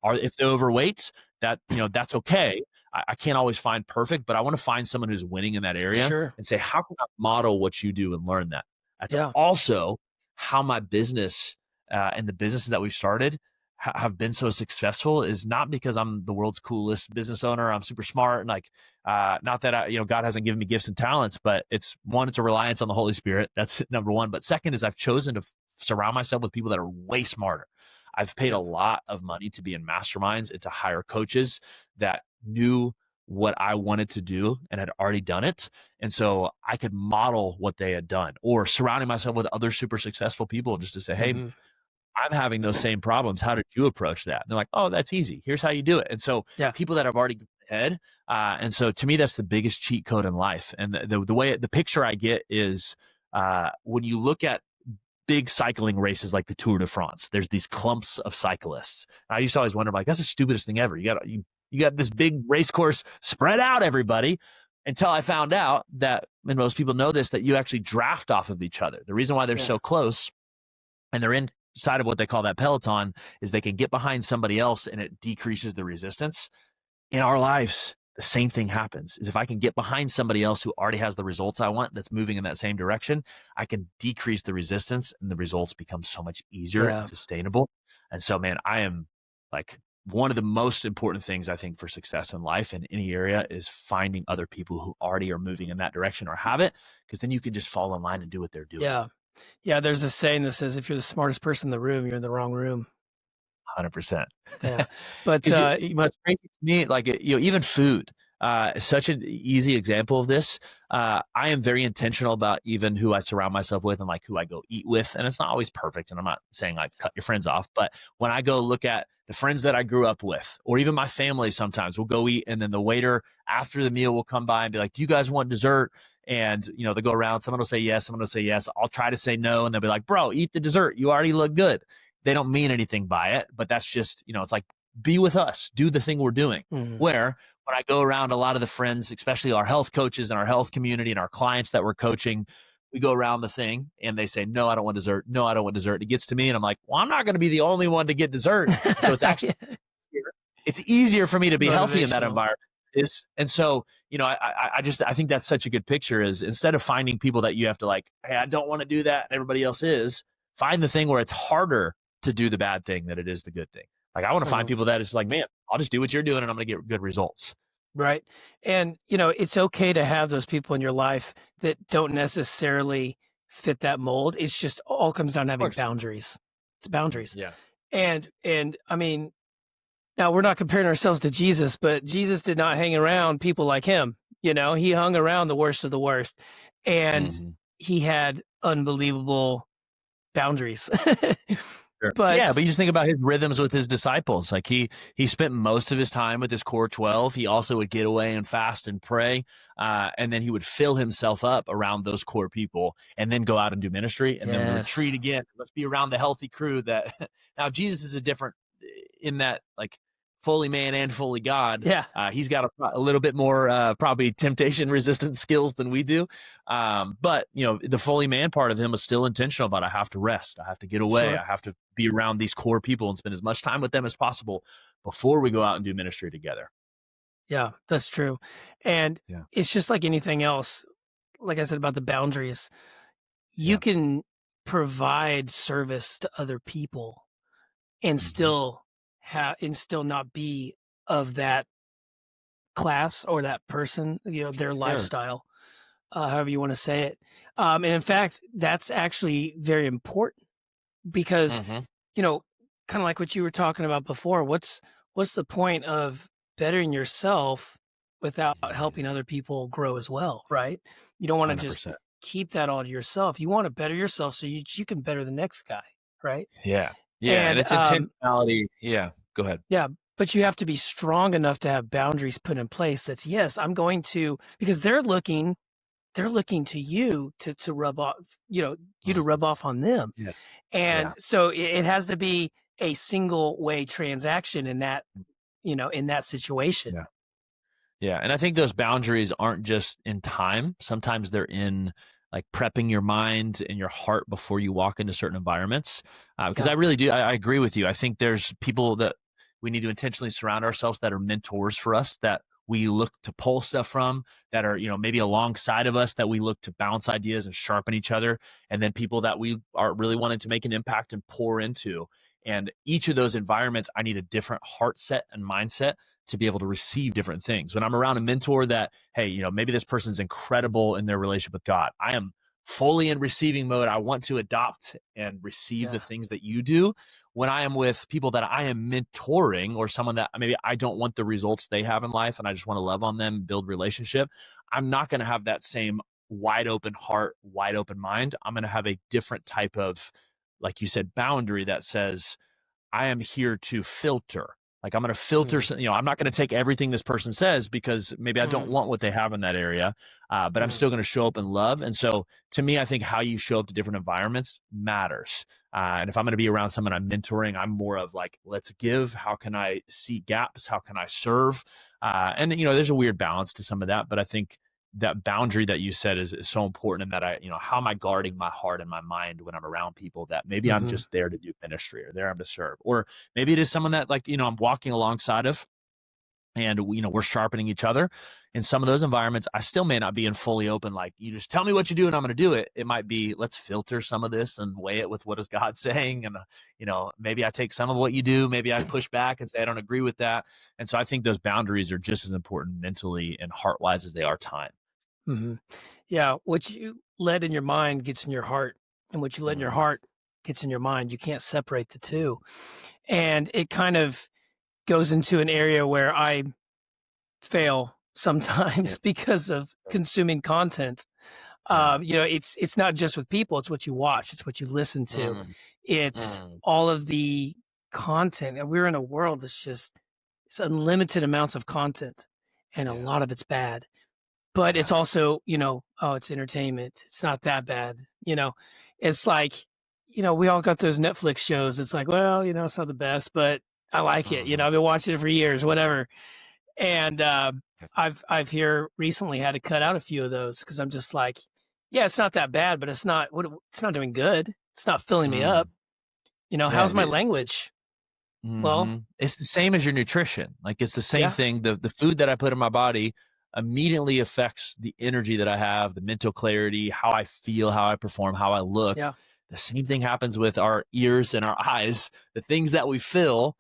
if they're overweight, that's okay. I can't always find perfect, but I want to find someone who's winning in that area and say, how can I model what you do and learn that? That's also how my business and the businesses that we've started have been so successful, is not because I'm the world's coolest business owner. I'm super smart. And not that God hasn't given me gifts and talents, but it's a reliance on the Holy Spirit. That's number one. But second is I've chosen to surround myself with people that are way smarter. I've paid a lot of money to be in masterminds and to hire coaches that knew what I wanted to do and had already done it. And so I could model what they had done, or surrounding myself with other super successful people just to say, hey, I'm having those same problems. How did you approach that? And they're like, oh, that's easy. Here's how you do it. And so people that have already gone ahead. And so to me, that's the biggest cheat code in life. And the picture I get is when you look at big cycling races like the Tour de France, there's these clumps of cyclists. And I used to always wonder, that's the stupidest thing ever. You got this big race course, spread out everybody, until I found out that, and most people know this, that you actually draft off of each other. The reason why they're so close and they're inside of what they call that peloton is they can get behind somebody else and it decreases the resistance. In our lives, the same thing happens. Is if I can get behind somebody else who already has the results I want, that's moving in that same direction, I can decrease the resistance and the results become so much easier and sustainable. And so, man, I am one of the most important things I think for success in life in any area is finding other people who already are moving in that direction or have it, because then you can just fall in line and do what they're doing. Yeah. There's a saying that says, if you're the smartest person in the room, you're in the wrong room. 100%. Yeah. But it's crazy to me, even food, such an easy example of this. I am very intentional about even who I surround myself with and who I go eat with. And it's not always perfect. And I'm not saying cut your friends off, but when I go look at the friends that I grew up with, or even my family, sometimes we'll go eat. And then the waiter after the meal will come by and be like, do you guys want dessert? And, they'll go around. Someone will say yes. Someone will say yes. I'll try to say no. And they'll be like, bro, eat the dessert. You already look good. They don't mean anything by it, but that's just, it's like, be with us, do the thing we're doing. Where when I go around, a lot of the friends, especially our health coaches and our health community and our clients that we're coaching, we go around the thing and they say, no, I don't want dessert. No, I don't want dessert. It gets to me and I'm like, well, I'm not going to be the only one to get dessert. So it's actually, it's easier for me to be healthy in that environment. And so, I think that's such a good picture, is instead of finding people that you have to hey, I don't want to do that, and everybody else is, find the thing where it's harder to do the bad thing than it is the good thing. I want to find people that it's man, I'll just do what you're doing and I'm going to get good results. Right. And, it's okay to have those people in your life that don't necessarily fit that mold. It's just all comes down to having boundaries. It's boundaries. Yeah. And I mean, now we're not comparing ourselves to Jesus, but Jesus did not hang around people like him. He hung around the worst of the worst, and he had unbelievable boundaries. Sure. But you just think about his rhythms with his disciples. He spent most of his time with his core 12. He also would get away and fast and pray. And then he would fill himself up around those core people and then go out and do ministry and then retreat again. Let's be around the healthy crew that now Jesus is a different in that fully man and fully God. Yeah. He's got a little bit more probably temptation resistant skills than we do. But the fully man part of him was still intentional about, I have to rest. I have to get away. I have to be around these core people and spend as much time with them as possible before we go out and do ministry together. Yeah, that's true. And it's just like anything else. Like I said about the boundaries, you can provide service to other people and still not be of that class or that person, their lifestyle, however you want to say it. And in fact, that's actually very important because, kind of like what you were talking about before, what's the point of bettering yourself without helping other people grow as well, right? You don't want to just 100%. keep that all to yourself. You want to better yourself so you can better the next guy, right? Yeah. Yeah. And And it's intentionality. Yeah. Go ahead. yeah, but you have to be strong enough to have boundaries put in place. That's yes, I'm going to, because they're looking to you to rub off, you to rub off on them. Yeah. And Yeah. so it has to be a single way transaction in that, in that situation. Yeah. Yeah. And I think those boundaries aren't just in time. Sometimes they're in like prepping your mind and your heart before you walk into certain environments. Because Yeah. I really do. I agree with you. I think there's people that we need to intentionally surround ourselves that are mentors for us, that we look to pull stuff from, that are, maybe alongside of us, that we look to bounce ideas and sharpen each other. And then people that we are really wanting to make an impact and pour into. And each of those environments, I need a different heart set and mindset to be able to receive different things. When I'm around a mentor that, hey, maybe this person's incredible in their relationship with God, I am fully in receiving mode. I want to adopt and receive the things that you do. When I am with people that I am mentoring, or someone that maybe I don't want the results they have in life and I just want to love on them, build relationship, I'm not going to have that same wide open heart, wide open mind. I'm going to have a different type of, like you said, boundary that says, I am here to filter. Like I'm going to filter, I'm not going to take everything this person says because maybe I don't want what they have in that area, but I'm still going to show up in love. And so to me, I think how you show up to different environments matters. And if I'm going to be around someone I'm mentoring, I'm more of like, let's give. How can I see gaps? How can I serve? And, there's a weird balance to some of that, but I think that boundary that you said is so important, and that how am I guarding my heart and my mind when I'm around people that maybe I'm just there to do ministry, or there I'm to serve, or maybe it is someone that I'm walking alongside of, and we're sharpening each other. In some of those environments, I still may not be in fully open, like, you just tell me what you do and I'm going to do it. It might be, let's filter some of this and weigh it with what is God saying. And, maybe I take some of what you do. Maybe I push back and say, I don't agree with that. And so I think those boundaries are just as important mentally and heart-wise as they are time. Yeah. What you let in your mind gets in your heart, and what you let in your heart gets in your mind. You can't separate the two. And it kind of goes into an area where I fail sometimes because of consuming content. It's not just with people, it's what you watch, it's what you listen to. It's all of the content. And we're in a world that's just, it's unlimited amounts of content, and a lot of it's bad. But it's also, it's entertainment. It's not that bad. It's like, we all got those Netflix shows. It's like, well, it's not the best, but I like it. I've been watching it for years, whatever. And I've here recently had to cut out a few of those because I'm just like, yeah, it's not that bad, but it's not doing good. It's not filling me up. How's my language? Well, it's the same as your nutrition. Like, it's the same thing. The food that I put in my body immediately affects the energy that I have, the mental clarity, how I feel, how I perform, how I look. Yeah. The same thing happens with our ears and our eyes. The things that we feel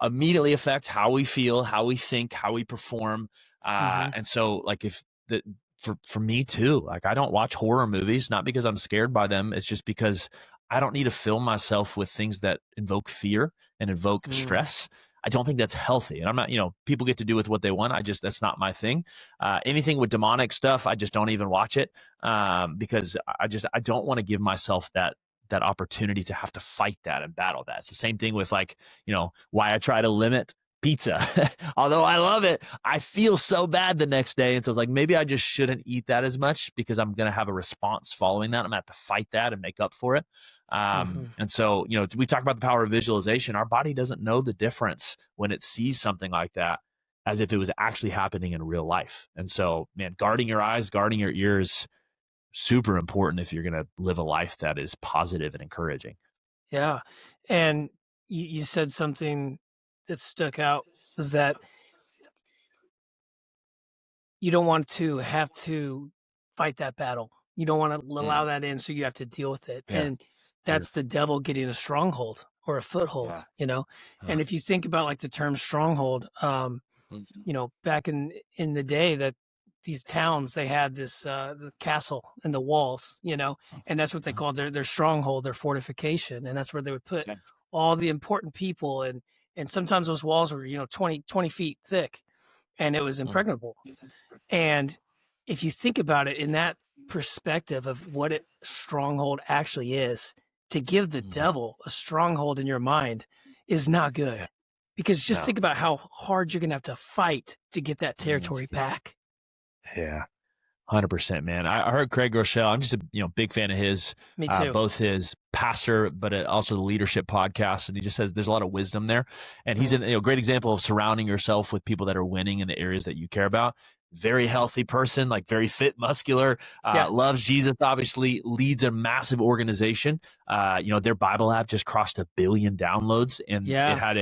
immediately affect how we feel, how we think, how we perform. And so, like, for me too, like, I don't watch horror movies, not because I'm scared by them. It's just because I don't need to fill myself with things that invoke fear and invoke stress. I don't think that's healthy. And I'm not, people get to do with what they want. That's not my thing. Anything with demonic stuff, I just don't even watch it, because I don't want to give myself that opportunity to have to fight that and battle that. It's the same thing with, like, why I try to limit pizza. Although I love it, I feel so bad the next day. And so it's like, maybe I just shouldn't eat that as much, because I'm going to have a response following that. I'm going to have to fight that and make up for it. And so, we talk about the power of visualization. Our body doesn't know the difference when it sees something like that as if it was actually happening in real life. And so, man, guarding your eyes, guarding your ears, super important if you're going to live a life that is positive and encouraging. Yeah. And you said something that stuck out, was that you don't want to have to fight that battle. You don't want to allow that in, so you have to deal with it. Yeah. And that's the devil getting a stronghold or a foothold, And if you think about, like, the term stronghold, back in the day, that these towns, they had this the castle and the walls, and that's what they called their stronghold, their fortification. And that's where they would put all the important people. And sometimes those walls were, 20 feet thick. and it was impregnable. And if you think about it in that perspective of what a stronghold actually is, to give the devil a stronghold in your mind is not good. Because just think about how hard you're going to have to fight to get that territory back. Yeah. 100%, man. I heard Craig Rochelle. I'm just a big fan of his. Me too. Both his pastor, but also the leadership podcast, and he just says there's a lot of wisdom there. And he's a great example of surrounding yourself with people that are winning in the areas that you care about. Very healthy person, like very fit, muscular, loves Jesus, obviously, leads a massive organization. Their Bible app just crossed 1 billion downloads, and it had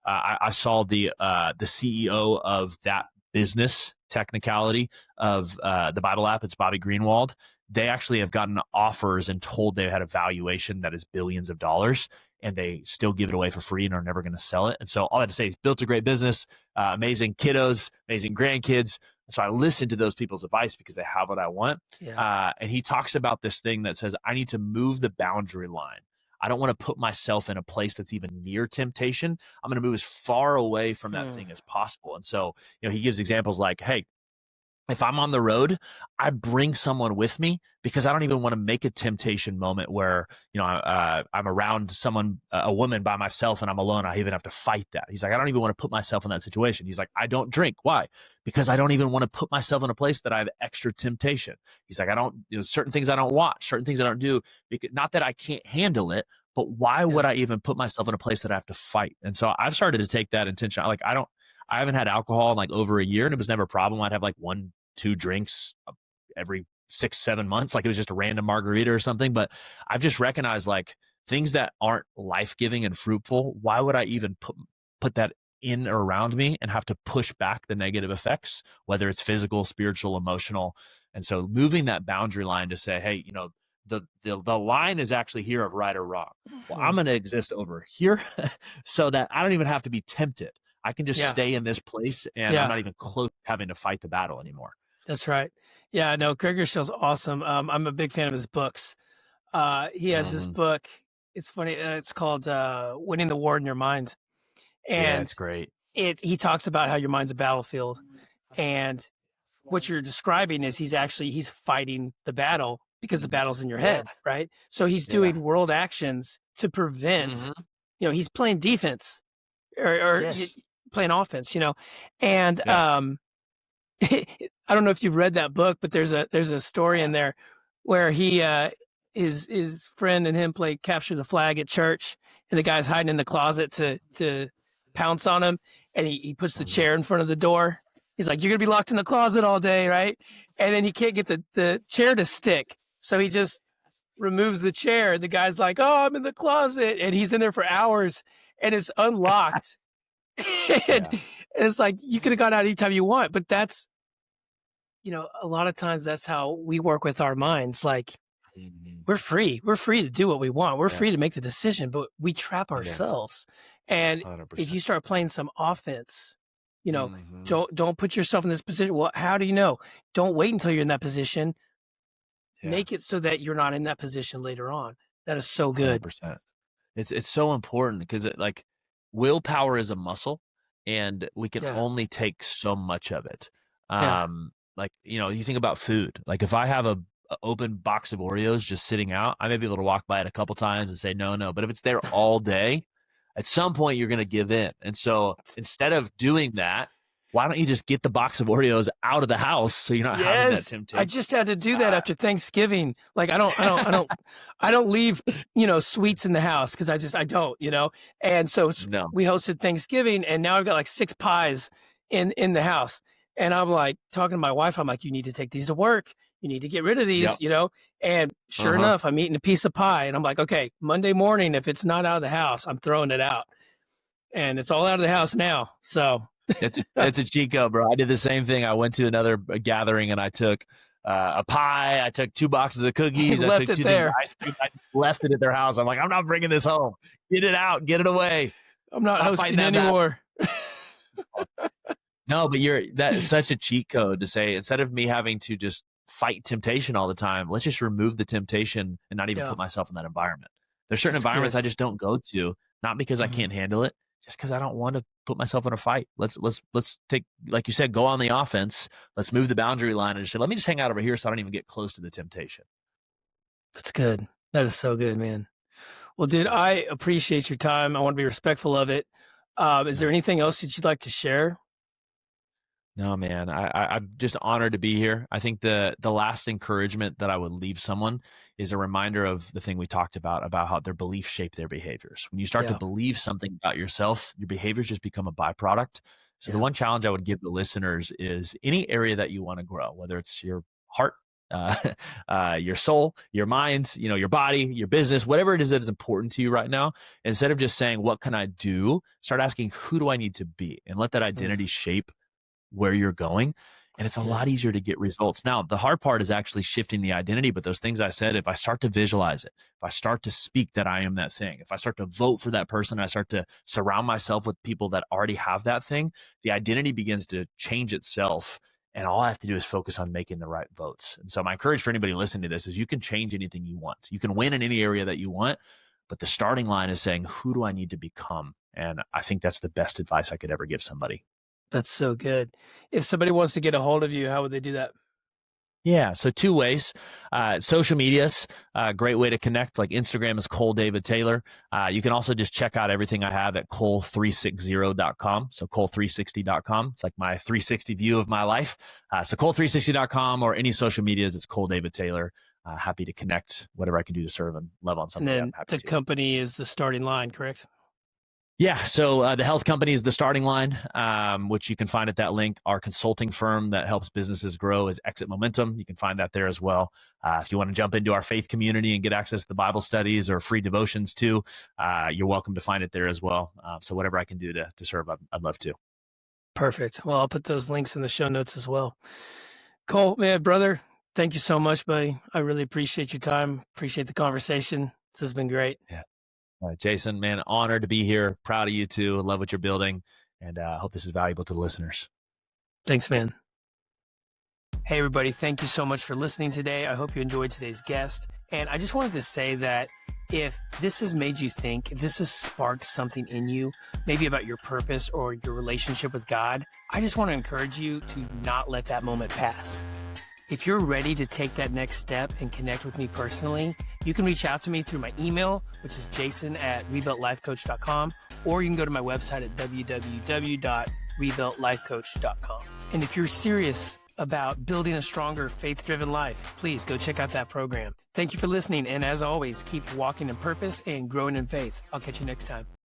I saw the CEO of that business technicality of the Bible app. It's Bobby Greenwald. They actually have gotten offers and told they had a valuation that is billions of dollars, and they still give it away for free and are never going to sell it. And so all I have to say is built a great business, amazing kiddos, amazing grandkids. So I listen to those people's advice because they have what I want. And he talks about this thing that says, I need to move the boundary line. I don't want to put myself in a place that's even near temptation. I'm going to move as far away from that thing as possible. And so, he gives examples like, hey, if I'm on the road, I bring someone with me because I don't even want to make a temptation moment where, I'm around someone, a woman by myself and I'm alone. I even have to fight that. He's like, I don't even want to put myself in that situation. He's like, I don't drink. Why? Because I don't even want to put myself in a place that I have extra temptation. He's like, I don't, certain things I don't watch, certain things I don't do, because not that I can't handle it, but why would I even put myself in a place that I have to fight? And so I've started to take that intention. Like, I haven't had alcohol in like over a year, and it was never a problem. I'd have like 1-2 drinks every 6-7 months. Like it was just a random margarita or something. But I've just recognized like things that aren't life-giving and fruitful. Why would I even put that in or around me and have to push back the negative effects, whether it's physical, spiritual, emotional? And so moving that boundary line to say, hey, the line is actually here of right or wrong. Well, I'm going to exist over here so that I don't even have to be tempted. I can just stay in this place, and I'm not even close to having to fight the battle anymore. That's right. Yeah, no, Craig Rochelle's awesome. I'm a big fan of his books. He has this book. It's funny. It's called Winning the War in Your Mind. And it's great. He talks about how your mind's a battlefield. And what you're describing is he's fighting the battle because the battle's in your head, right? So he's doing world actions to prevent, he's playing defense or playing offense, and I don't know if you've read that book, but there's a story in there where his friend and him play capture the flag at church, and the guy's hiding in the closet to pounce on him, and he puts the chair in front of the door. He's like, you're gonna be locked in the closet all day, right? And then he can't get the chair to stick, so he just removes the chair. The guy's like, oh, I'm in the closet, and he's in there for hours, and it's unlocked. And it's like, you could have got out anytime you want, but that's, a lot of times that's how we work with our minds. Like, we're free to do what we want. We're free to make the decision, but we trap ourselves. And 100%. If you start playing some offense, don't put yourself in this position. Well, how do you know? Don't wait until you're in that position. Make it so that you're not in that position later on. That is so good. 100%. It's so important because willpower is a muscle, and we can only take so much of it. Like, you think about food. Like if I have a open box of Oreos just sitting out, I may be able to walk by it a couple times and say no. But if it's there all day, at some point you're going to give in. And so instead of doing that, why don't you just get the box of Oreos out of the house so you're not having that temptation? I just had to do that after Thanksgiving. Like I don't leave, sweets in the house because I don't. And so we hosted Thanksgiving, and now I've got like 6 pies in the house. And I'm like talking to my wife. I'm like, you need to take these to work. You need to get rid of these, And sure enough, I'm eating a piece of pie, and I'm like, okay, Monday morning, if it's not out of the house, I'm throwing it out. And it's all out of the house now. So it's a cheat code, bro. I did the same thing. I went to another gathering, and I took a pie. I took 2 boxes of cookies. I took 2 things of ice cream. I left it at their house. I'm like, I'm not bringing this home. Get it out. Get it away. I'm not hosting anymore. No, but that's such a cheat code to say, instead of me having to just fight temptation all the time, let's just remove the temptation and not even put myself in that environment. There's certain environments I just don't go to, not because I can't handle it, just because I don't want to put myself in a fight. Let's take, like you said, go on the offense. Let's move the boundary line and just say, let me just hang out over here so I don't even get close to the temptation. That's good. That is so good, man. Well, dude, I appreciate your time. I want to be respectful of it. Is there anything else that you'd like to share? No, man, I'm just honored to be here. I think the last encouragement that I would leave someone is a reminder of the thing we talked about how their beliefs shape their behaviors. When you start to believe something about yourself, your behaviors just become a byproduct. So the one challenge I would give the listeners is any area that you want to grow, whether it's your heart, your soul, your mind, your body, your business, whatever it is that is important to you right now, instead of just saying, what can I do? Start asking, who do I need to be? And let that identity shape where you're going. And it's a lot easier to get results. Now, the hard part is actually shifting the identity. But those things I said, if I start to visualize it, if I start to speak that I am that thing, if I start to vote for that person, I start to surround myself with people that already have that thing, the identity begins to change itself. And all I have to do is focus on making the right votes. And so my encouragement for anybody listening to this is you can change anything you want. You can win in any area that you want. But the starting line is saying, who do I need to become? And I think that's the best advice I could ever give somebody. That's so good. If somebody wants to get a hold of you, how would they do that? Yeah, so 2 ways. Social media's a great way to connect. Like Instagram is Cole David Taylor. You can also just check out everything I have at cole360.com. So cole360.com. It's like my 360 view of my life. So cole360.com or any social medias, it's Cole David Taylor. Happy to connect, whatever I can do to serve and love on something. And then the company is the starting line, correct? Yeah. So the health company is the starting line, which you can find at that link. Our consulting firm that helps businesses grow is Exit Momentum. You can find that there as well. If you want to jump into our faith community and get access to the Bible studies or free devotions too, you're welcome to find it there as well. So whatever I can do to serve, I'd love to. Perfect. Well, I'll put those links in the show notes as well. Cole, man, brother, thank you so much, buddy. I really appreciate your time. Appreciate the conversation. This has been great. Yeah. All right, Jason, man, honored to be here. Proud of you too. Love what you're building, and hope this is valuable to the listeners. Thanks, man. Hey, everybody. Thank you so much for listening today. I hope you enjoyed today's guest. And I just wanted to say that if this has made you think, if this has sparked something in you, maybe about your purpose or your relationship with God, I just want to encourage you to not let that moment pass. If you're ready to take that next step and connect with me personally, you can reach out to me through my email, which is jason@rebuiltlifecoach.com, or you can go to my website at www.rebuiltlifecoach.com. And if you're serious about building a stronger faith-driven life, please go check out that program. Thank you for listening. And as always, keep walking in purpose and growing in faith. I'll catch you next time.